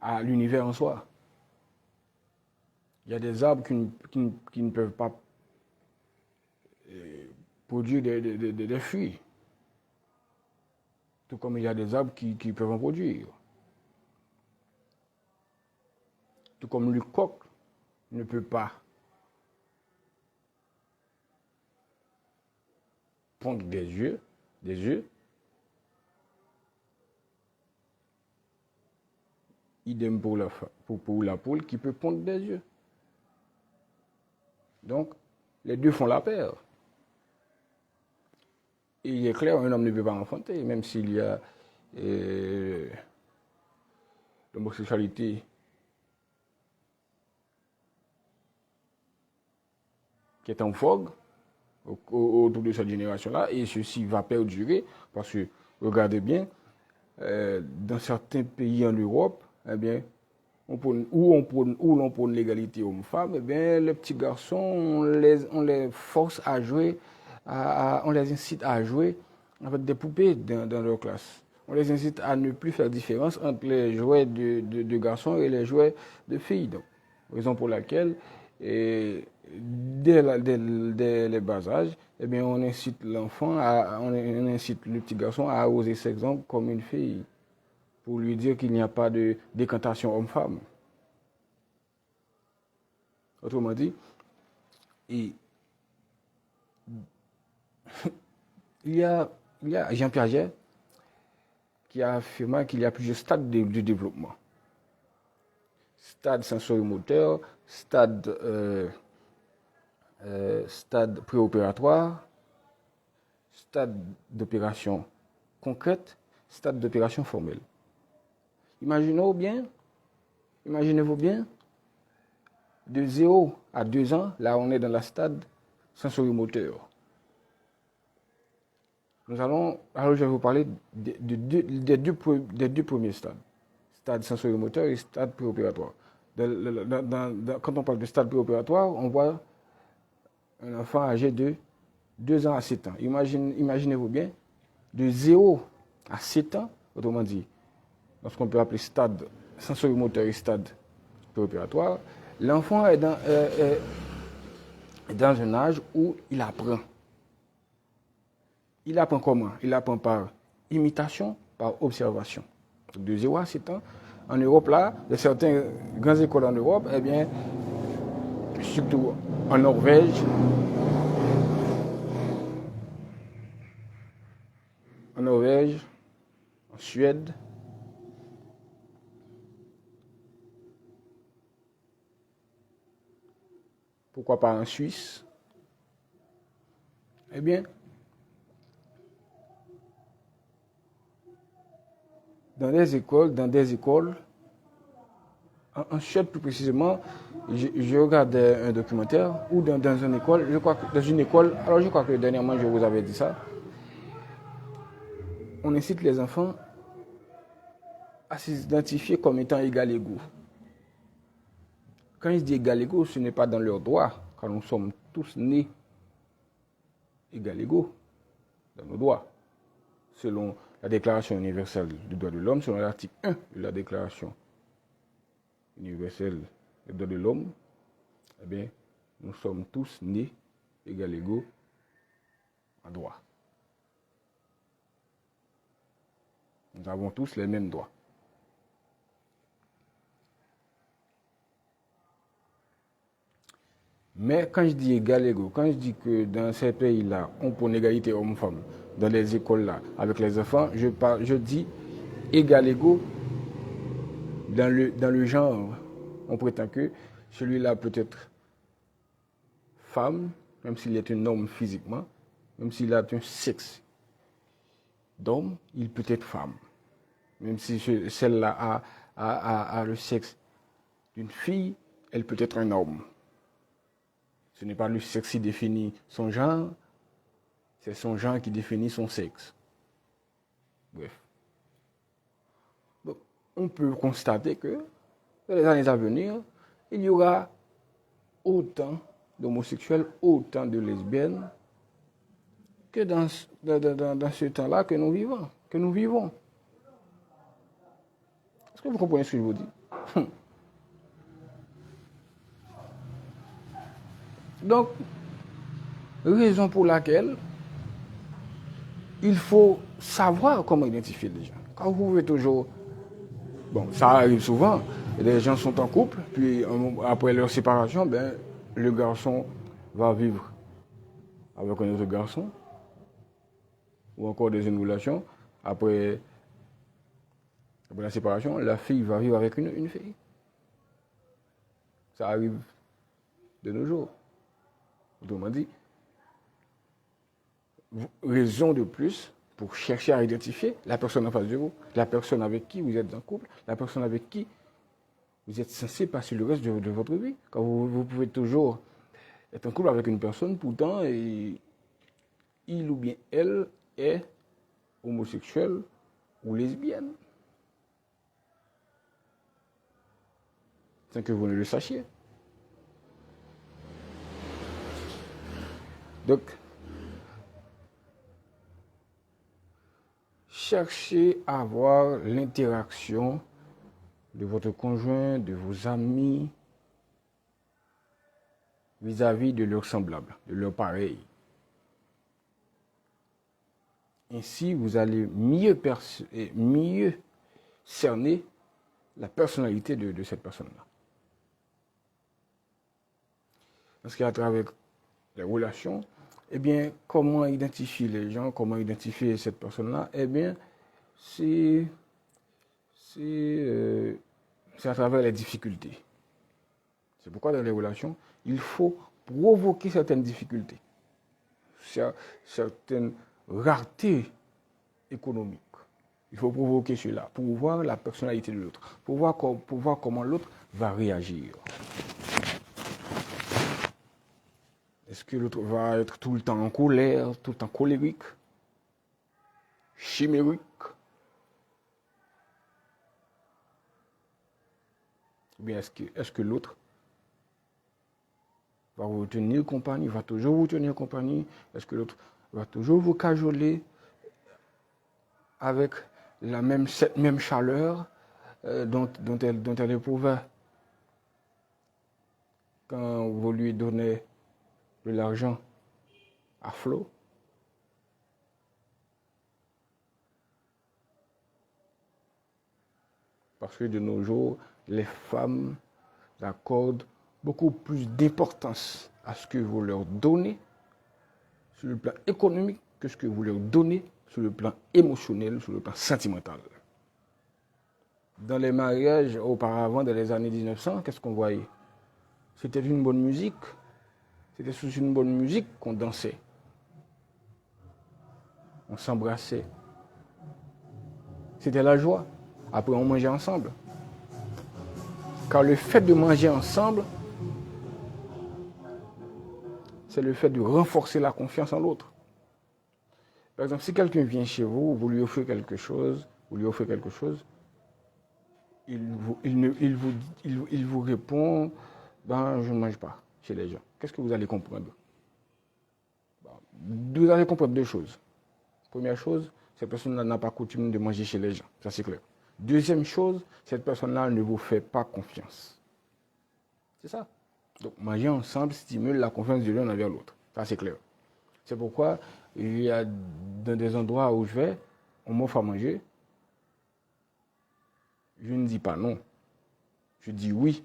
à l'univers en soi. Il y a des arbres qui ne peuvent pas produire des fruits. Tout comme il y a des arbres qui peuvent en produire. Tout comme le coq ne peut pas pondre des œufs, idem pour la poule qui peut pondre des œufs. Donc, les deux font la paire. Et il est clair, un homme ne peut pas enfanter, même s'il y a l'homosexualité qui est en vogue autour de cette génération-là, et ceci va perdurer, parce que, regardez bien, dans certains pays en Europe, eh bien, où l'on prône l'égalité homme-femme, eh bien, les petits garçons, on les force à jouer, on les incite à jouer avec des poupées dans leur classe. On les incite à ne plus faire différence entre les jouets de garçons et les jouets de filles. Donc, raison pour laquelle, dès les bas âges, eh bien, on incite on incite le petit garçon à oser s'exemple comme une fille, pour lui dire qu'il n'y a pas de décantation homme-femme. Autrement dit, il y a Jean Piaget qui a affirmé qu'il y a plusieurs stades de développement. stade sensorimoteur, stade préopératoire, stade d'opération concrète, stade d'opération formelle. Imaginez-vous bien, de 0 à 2 ans, là on est dans la stade sensorimoteur. Alors je vais vous parler des deux premiers stades. Stade sensorimoteur et stade préopératoire. Quand on parle de stade préopératoire, on voit un enfant âgé de 2 ans à 7 ans. Imaginez-vous bien, de 0 à 7 ans, autrement dit, lorsqu'on peut appeler stade sensorimoteur et stade préopératoire, l'enfant est dans un âge où il apprend. Il apprend comment? Il apprend par imitation, par observation. De 0 à 7 ans, en Europe, là, de certaines grandes écoles en Europe, eh bien, surtout en Norvège, en Suède, pourquoi pas en Suisse, eh bien, dans des écoles, en Suède plus précisément, je regardais un documentaire où dans une école, je crois que dernièrement je vous avais dit ça, on incite les enfants à s'identifier comme étant égal égaux. Quand je dis égal égaux, ce n'est pas dans leurs droits, car nous sommes tous nés égal égaux dans nos droits, selon la Déclaration universelle des droits de l'homme, selon l'article 1 de la Déclaration universelle des droits de l'homme, eh bien, nous sommes tous nés égal égaux en droit. Nous avons tous les mêmes droits. Mais quand je dis égal égaux, quand je dis que dans ces pays-là, on prône l'égalité homme-femme, dans les écoles-là, avec les enfants, je dis égal égaux dans le genre. On prétend que celui-là peut être femme, même s'il est un homme physiquement, même s'il a un sexe d'homme, il peut être femme. Même si celle-là a le sexe d'une fille, elle peut être un homme. Ce n'est pas le sexe qui définit son genre, c'est son genre qui définit son sexe. Bref. Donc, on peut constater que dans les années à venir, il y aura autant d'homosexuels, autant de lesbiennes que dans ce temps-là que nous vivons. Est-ce que vous comprenez ce que je vous dis? Donc, raison pour laquelle il faut savoir comment identifier les gens. Quand vous pouvez toujours... Bon, ça arrive souvent. Les gens sont en couple, puis après leur séparation, le garçon va vivre avec un autre garçon, ou encore dans une relation. Après la séparation, la fille va vivre avec une fille. Ça arrive de nos jours. Autrement dit, raison de plus pour chercher à identifier la personne en face de vous, la personne avec qui vous êtes en couple, la personne avec qui vous êtes censé passer le reste de votre vie. Quand vous pouvez toujours être en couple avec une personne, pourtant, il ou bien elle est homosexuelle ou lesbienne. Sans que vous ne le sachiez. Donc, cherchez à avoir l'interaction de votre conjoint, de vos amis, vis-à-vis de leurs semblables, de leurs pareils. Ainsi, vous allez mieux cerner la personnalité de cette personne-là. Parce qu'à travers les relations, eh bien, comment identifier les gens, comment identifier cette personne-là, eh bien, c'est c'est à travers les difficultés. C'est pourquoi dans les relations, il faut provoquer certaines difficultés, certaines raretés économiques. Il faut provoquer cela pour voir la personnalité de l'autre, pour voir comment l'autre va réagir. Est-ce que l'autre va être tout le temps en colère, tout le temps colérique, chimérique? Ou bien est-ce que l'autre va vous tenir compagnie, va toujours vous tenir compagnie? Est-ce que l'autre va toujours vous cajoler avec cette même chaleur dont elle éprouvait quand vous lui donnez de l'argent à flot? Parce que de nos jours, les femmes accordent beaucoup plus d'importance à ce que vous leur donnez sur le plan économique que ce que vous leur donnez sur le plan émotionnel, sur le plan sentimental. Dans les mariages auparavant, dans les années 1900, qu'est-ce qu'on voyait? C'était une bonne musique. C'était sous une bonne musique qu'on dansait. On s'embrassait. C'était la joie. Après, on mangeait ensemble. Car le fait de manger ensemble, c'est le fait de renforcer la confiance en l'autre. Par exemple, si quelqu'un vient chez vous, vous lui offrez quelque chose, il vous répond, ben, je ne mange pas chez les gens. Qu'est-ce que vous allez comprendre? Vous allez comprendre deux choses. Première chose, cette personne-là n'a pas coutume de manger chez les gens. Ça, c'est clair. Deuxième chose, cette personne-là ne vous fait pas confiance. C'est ça. Donc, manger ensemble stimule la confiance de l'un envers l'autre. Ça, c'est clair. C'est pourquoi il y a dans des endroits où je vais, on m'offre à manger. Je ne dis pas non. Je dis oui.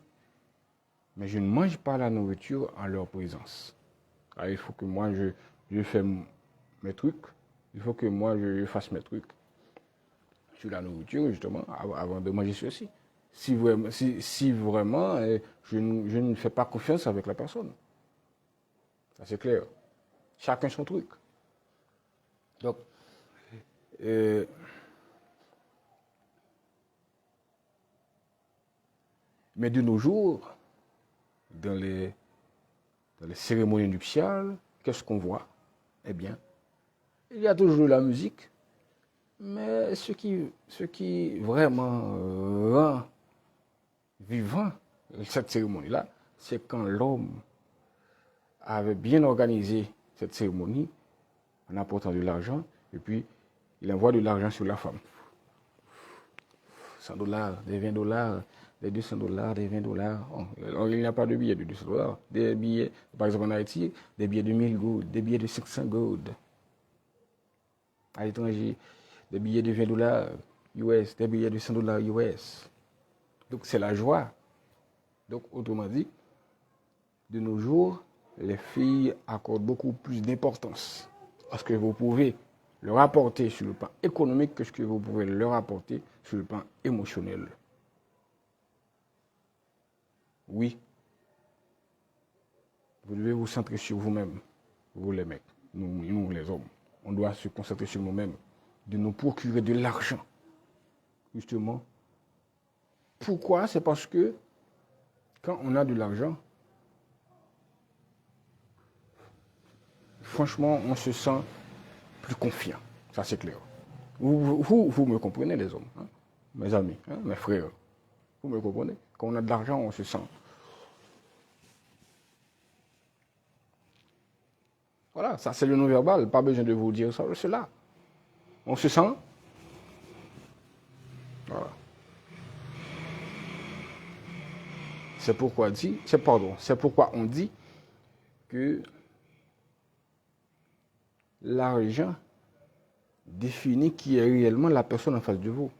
Mais je ne mange pas la nourriture en leur présence. Alors, il faut que moi, je fais mes trucs. Il faut que moi, je fasse mes trucs sur la nourriture, justement, avant de manger ceci. Si vraiment, je ne fais pas confiance avec la personne. Ça, c'est clair. Chacun son truc. Donc, mais de nos jours, dans les cérémonies nuptiales, qu'est-ce qu'on voit? Eh bien, il y a toujours la musique, mais ce qui vraiment rend vivant cette cérémonie-là, c'est quand l'homme avait bien organisé cette cérémonie en apportant de l'argent, et puis il envoie de l'argent sur la femme. $100, des $20, des $200, des $20. Il n'y a pas de billets de $200. Des billets, par exemple en Haïti, des billets de 1000 goud, des billets de 500 goud. À l'étranger, des billets de $20 US, des billets de $100 US. Donc c'est la joie. Donc autrement dit, de nos jours, les filles accordent beaucoup plus d'importance à ce que vous pouvez leur apporter sur le plan économique que ce que vous pouvez leur apporter sur le plan émotionnel. Oui, vous devez vous centrer sur vous-même, vous les mecs, nous les hommes. On doit se concentrer sur nous-mêmes, de nous procurer de l'argent. Justement. Pourquoi? C'est parce que quand on a de l'argent, franchement, on se sent plus confiant. Ça, c'est clair. Vous me comprenez, les hommes, hein? Mes amis, hein? Mes frères. Vous me comprenez? Quand on a de l'argent, on se sent. Voilà, ça c'est le non-verbal. Pas besoin de vous dire ça, c'est là. On se sent. Voilà. C'est pourquoi on dit que l'argent définit qui est réellement la personne en face de vous.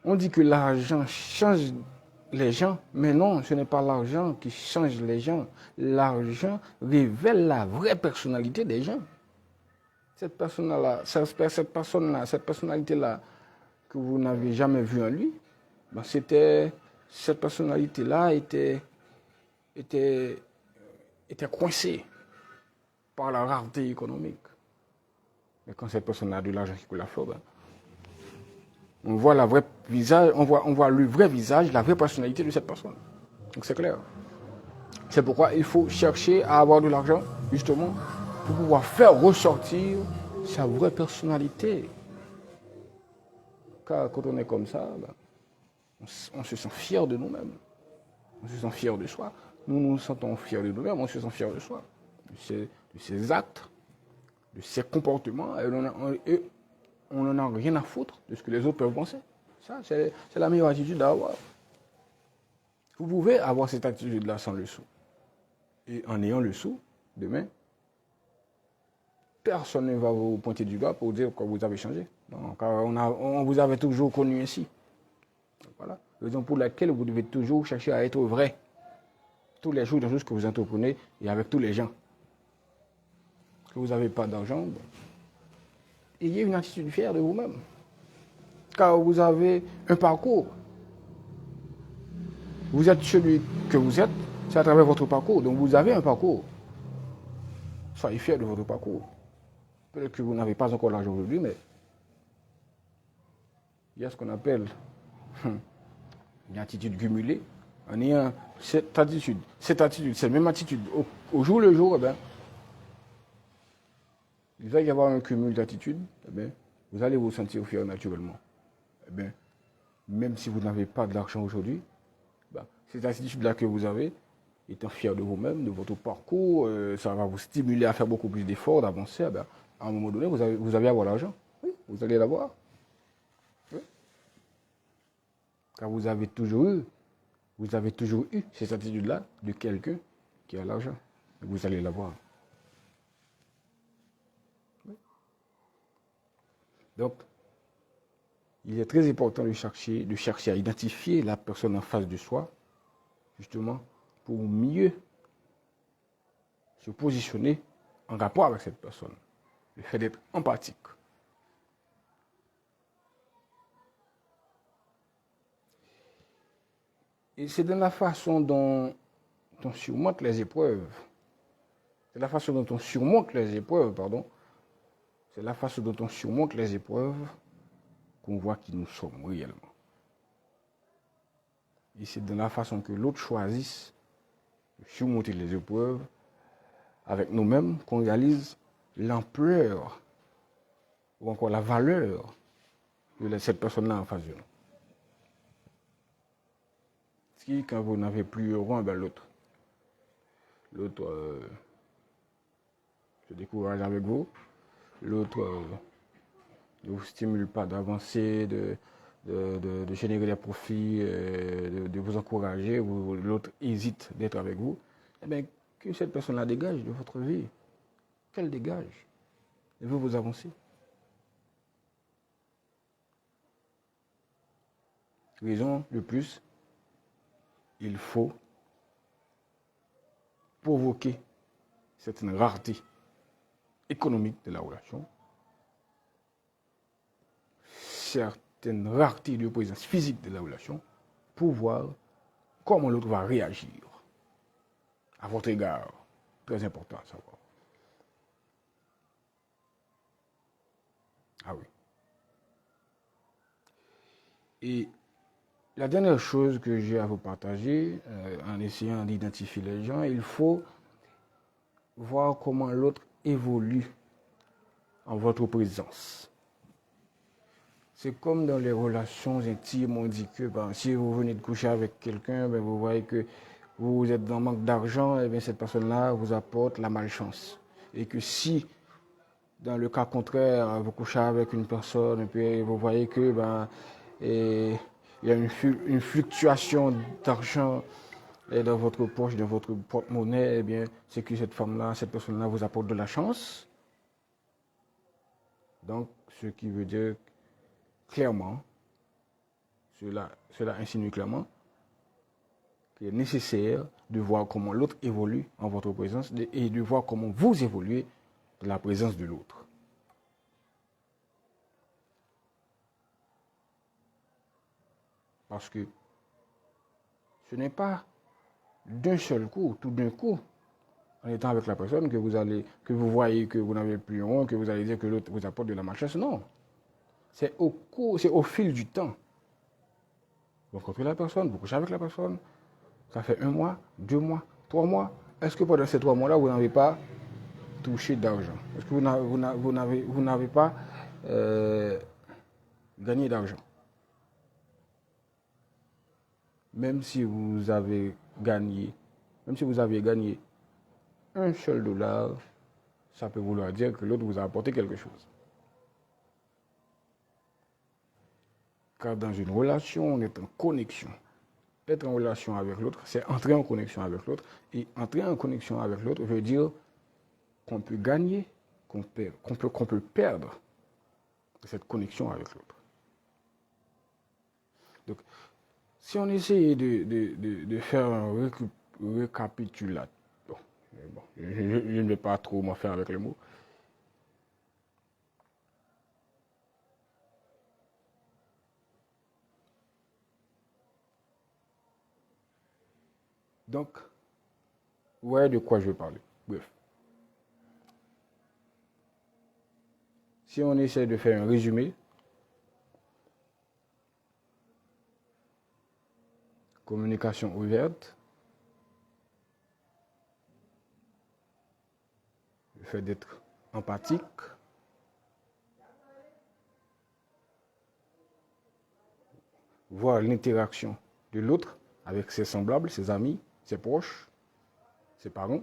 On dit que l'argent change les gens, mais non, ce n'est pas l'argent qui change les gens. L'argent révèle la vraie personnalité des gens. Cette personnalité-là que vous n'avez jamais vu en lui, ben c'était cette personnalité-là était coincée par la rareté économique. Mais quand cette personne a de l'argent qui coule à flot, ben, on voit la vraie visage, on voit le vrai visage, la vraie personnalité de cette personne. Donc c'est clair. C'est pourquoi il faut chercher à avoir de l'argent, justement, pour pouvoir faire ressortir sa vraie personnalité. Car quand on est comme ça, ben, on se sent fier de nous-mêmes. On se sent fier de soi. Nous nous sentons fiers de nous-mêmes, on se sent fier de soi. De ses actes, de ses comportements, et on n'en a rien à foutre de ce que les autres peuvent penser. Ça, c'est la meilleure attitude à avoir. Vous pouvez avoir cette attitude-là sans le sou. Et en ayant le sou, demain, personne ne va vous pointer du doigt pour dire que vous avez changé. Non, car on vous avait toujours connu ainsi. Voilà. Raison pour laquelle vous devez toujours chercher à être vrai. Tous les jours dans tout ce que vous entreprenez et avec tous les gens. Que vous n'avez pas d'argent, bon, ayez une attitude fière de vous-même. Car vous avez un parcours. Vous êtes celui que vous êtes, c'est à travers votre parcours. Donc vous avez un parcours. Soyez fiers de votre parcours. Peut-être que vous n'avez pas encore l'argent aujourd'hui, mais il y a ce qu'on appelle une attitude cumulée. En ayant cette attitude, cette même attitude au jour le jour, eh bien, il va y avoir un cumul d'attitudes, eh bien, vous allez vous sentir fier naturellement. Eh bien, même si vous n'avez pas de l'argent aujourd'hui, ben, cette attitude-là que vous avez, étant fier de vous-même, de votre parcours, ça va vous stimuler à faire beaucoup plus d'efforts, d'avancer. Eh bien, à un moment donné, vous allez avoir l'argent. Oui, vous allez l'avoir. Oui. Car vous avez toujours eu cette attitude-là de quelqu'un qui a l'argent. Vous allez l'avoir. Oui. Donc, il est très important de chercher à identifier la personne en face de soi, justement, pour mieux se positionner en rapport avec cette personne. Le fait d'être empathique. Et c'est dans la façon dont on surmonte les épreuves. C'est la façon dont on surmonte les épreuves, pardon. C'est la façon dont on surmonte les épreuves qu'on voit qui nous sommes réellement. Et c'est dans la façon que l'autre choisisse de surmonter les épreuves avec nous-mêmes qu'on réalise l'ampleur ou encore la valeur de cette personne-là en face de nous. Si quand vous n'avez plus heureux, ben l'autre se décourage avec vous, l'autre ne vous stimule pas d'avancer, de générer des profits, de vous encourager, l'autre hésite d'être avec vous, eh bien, que cette personne-là dégage de votre vie. Qu'elle dégage. Elle veut vous avancer. Raison de plus, il faut provoquer certaines raretés économiques de la relation, certaines raretés de présence physique de la relation, pour voir comment l'autre va réagir à votre égard. Très important à savoir. Ah oui. Et la dernière chose que j'ai à vous partager, en essayant d'identifier les gens, il faut voir comment l'autre évolue en votre présence. C'est comme dans les relations intimes, on dit que si vous venez de coucher avec quelqu'un, vous voyez que vous êtes dans manque d'argent, et bien cette personne-là vous apporte la malchance. Et que si, dans le cas contraire, vous couchez avec une personne, et puis vous voyez que il y a une fluctuation d'argent dans votre poche, dans votre porte-monnaie, eh bien, c'est que cette femme-là, cette personne-là vous apporte de la chance. Donc, ce qui veut dire clairement, cela insinue clairement qu'il est nécessaire de voir comment l'autre évolue en votre présence et de voir comment vous évoluez dans la présence de l'autre. Parce que ce n'est pas d'un seul coup, tout d'un coup, en étant avec la personne, que vous voyez que vous n'avez plus honte, que vous allez dire que l'autre vous apporte de la malchance. Non. C'est au fil du temps. Vous rencontrez la personne, vous couchez avec la personne. Ça fait 1 mois, 2 mois, 3 mois. Est-ce que pendant ces 3 mois-là, vous n'avez pas touché d'argent? Est-ce que vous n'avez pas gagné d'argent? Même si vous avez gagné, même si vous aviez gagné un seul dollar, ça peut vouloir dire que l'autre vous a apporté quelque chose. Car dans une relation, on est en connexion. Être en relation avec l'autre, c'est entrer en connexion avec l'autre. Et entrer en connexion avec l'autre veut dire qu'on peut gagner, qu'on peut perdre cette connexion avec l'autre. Donc, si on essayait de faire un récapitulatif, bon, je ne vais pas trop m'en faire avec les mots. Donc, vous voyez de quoi je veux parler. Bref. Si on essaie de faire un résumé, communication ouverte, le fait d'être empathique, voir l'interaction de l'autre avec ses semblables, ses amis, ses proches, ses parents.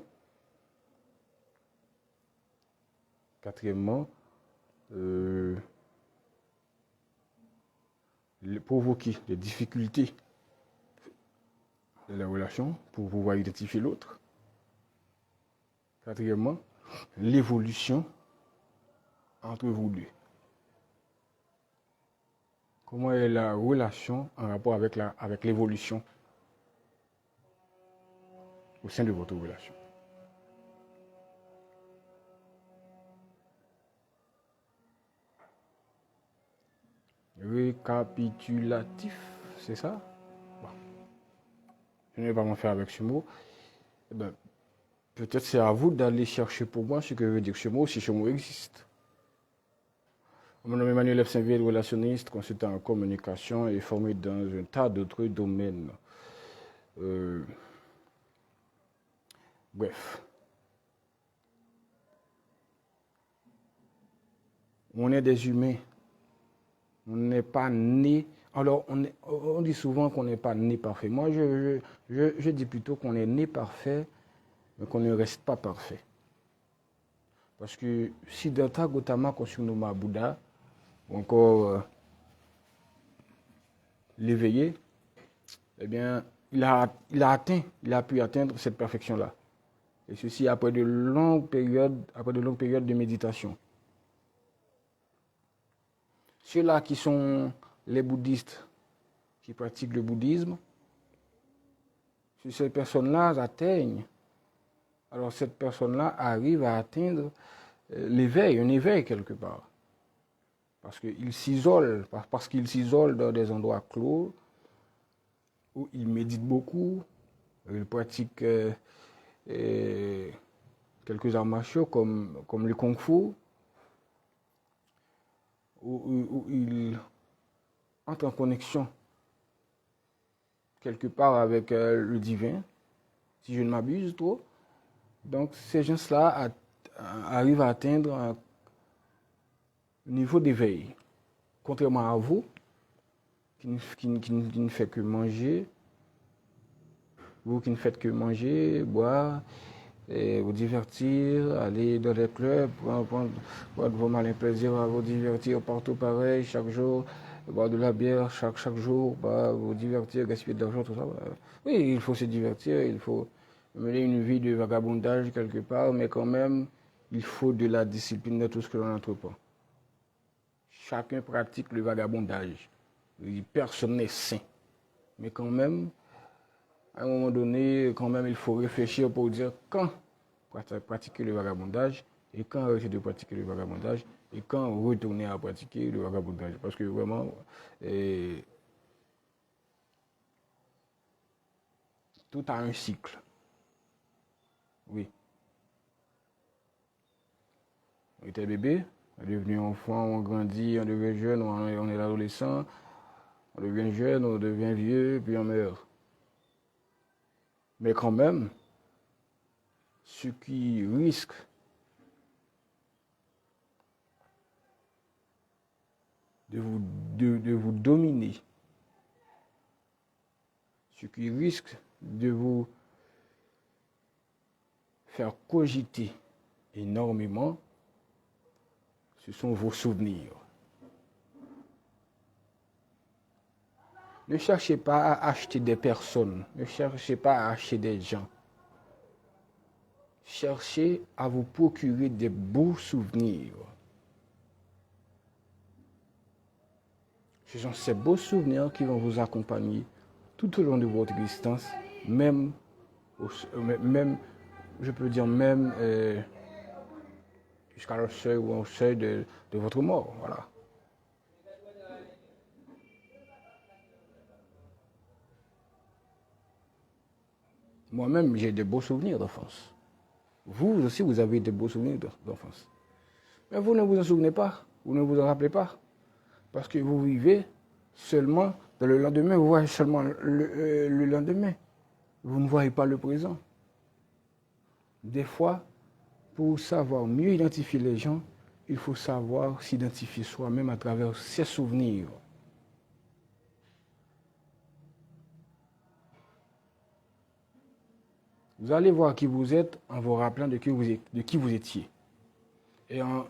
Quatrièmement, provoquer des difficultés de la relation pour pouvoir identifier l'autre. Quatrièmement, l'évolution entre vous deux. Comment est la relation en rapport avec l'évolution au sein de votre relation? Récapitulatif, c'est ça? Bon. Je ne vais pas m'en faire avec ce mot. Eh ben, peut-être c'est à vous d'aller chercher pour moi ce que veut dire ce mot, si ce mot existe. Mon nom est Emmanuel F. Saint-Ville, relationniste, consultant en communication et formé dans un tas d'autres domaines. Bref. On est des humains. On n'est pas né. Alors, on dit souvent qu'on n'est pas né parfait. Moi, je dis plutôt qu'on est né parfait, mais qu'on ne reste pas parfait. Parce que si Siddhartha Gautama Konsunoma Bouddha, ou encore l'éveillé, eh bien, il a pu atteindre cette perfection-là. Et ceci après de longues périodes de méditation. Ceux-là qui sont les bouddhistes, qui pratiquent le bouddhisme, si ces personnes-là atteignent, alors cette personne-là arrive à atteindre l'éveil, un éveil quelque part. Parce qu'ils s'isolent dans des endroits clos, où ils méditent beaucoup, ils pratiquent quelques arts martiaux comme le kung-fu, où ils entrent en connexion quelque part avec le divin, si je ne m'abuse trop. Donc ces gens-là arrivent à atteindre un niveau d'éveil. Contrairement à vous, qui ne fait que manger, vous qui ne faites que manger, boire, et vous divertir, aller dans des clubs, prendre vos malins plaisirs à vous divertir partout pareil, chaque jour, boire de la bière chaque jour, vous divertir, gaspiller de l'argent, tout ça. Oui, il faut se divertir, il faut mener une vie de vagabondage quelque part, mais quand même, il faut de la discipline dans tout ce que l'on entreprend. Chacun pratique le vagabondage. Personne n'est saint. Mais quand même, à un moment donné, quand même, il faut réfléchir pour dire quand pratiquer le vagabondage et quand arrêter de pratiquer le vagabondage et quand retourner à pratiquer le vagabondage. Parce que vraiment, Tout a un cycle. Oui. On était bébé, on est devenu enfant, on grandit, on devient jeune, on est adolescent, on devient jeune, on devient vieux, puis on meurt. Mais quand même, ce qui risque de vous dominer, ce qui risque de vous faire cogiter énormément, ce sont vos souvenirs. Ne cherchez pas à acheter des personnes, ne cherchez pas à acheter des gens. Cherchez à vous procurer des beaux souvenirs. Ce sont ces beaux souvenirs qui vont vous accompagner tout au long de votre existence, même, je peux dire même jusqu'à le seuil ou au seuil de votre mort. Voilà. Moi-même, j'ai de beaux souvenirs d'enfance. Vous aussi, vous avez de beaux souvenirs d'enfance. Mais vous ne vous en souvenez pas, vous ne vous en rappelez pas. Parce que vous vivez seulement dans le lendemain, vous voyez seulement le lendemain. Vous ne voyez pas le présent. Des fois, pour savoir mieux identifier les gens, il faut savoir s'identifier soi-même à travers ses souvenirs. Vous allez voir qui vous êtes en vous rappelant de qui vous étiez. Et en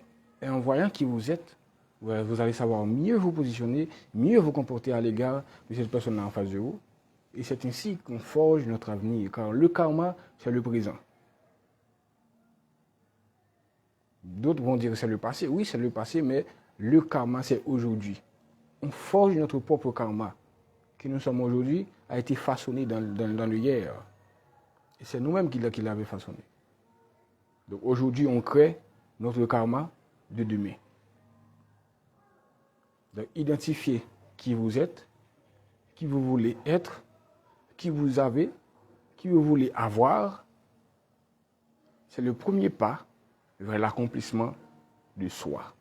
voyant qui vous êtes, vous allez savoir mieux vous positionner, mieux vous comporter à l'égard de cette personne en face de vous. Et c'est ainsi qu'on forge notre avenir, car le karma, c'est le présent. D'autres vont dire que c'est le passé. Oui, c'est le passé, mais le karma, c'est aujourd'hui. On forge notre propre karma, qui nous sommes aujourd'hui, a été façonné dans le hier. Et c'est nous-mêmes qui l'avons façonné. Donc aujourd'hui, on crée notre karma de demain. Donc identifiez qui vous êtes, qui vous voulez être, qui vous avez, qui vous voulez avoir. C'est le premier pas vers l'accomplissement de soi.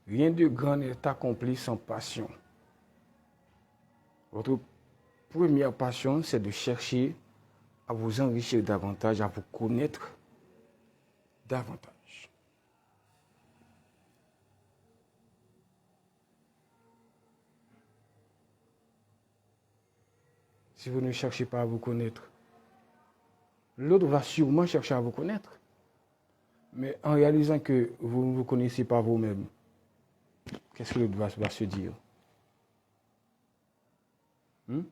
Rien de grand n'est accompli sans passion. Votre première passion, c'est de chercher à vous enrichir davantage, à vous connaître davantage. Si vous ne cherchez pas à vous connaître, l'autre va sûrement chercher à vous connaître. Mais en réalisant que vous ne vous connaissez pas vous-même, qu'est-ce que l'autre va se dire?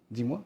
Dis-moi.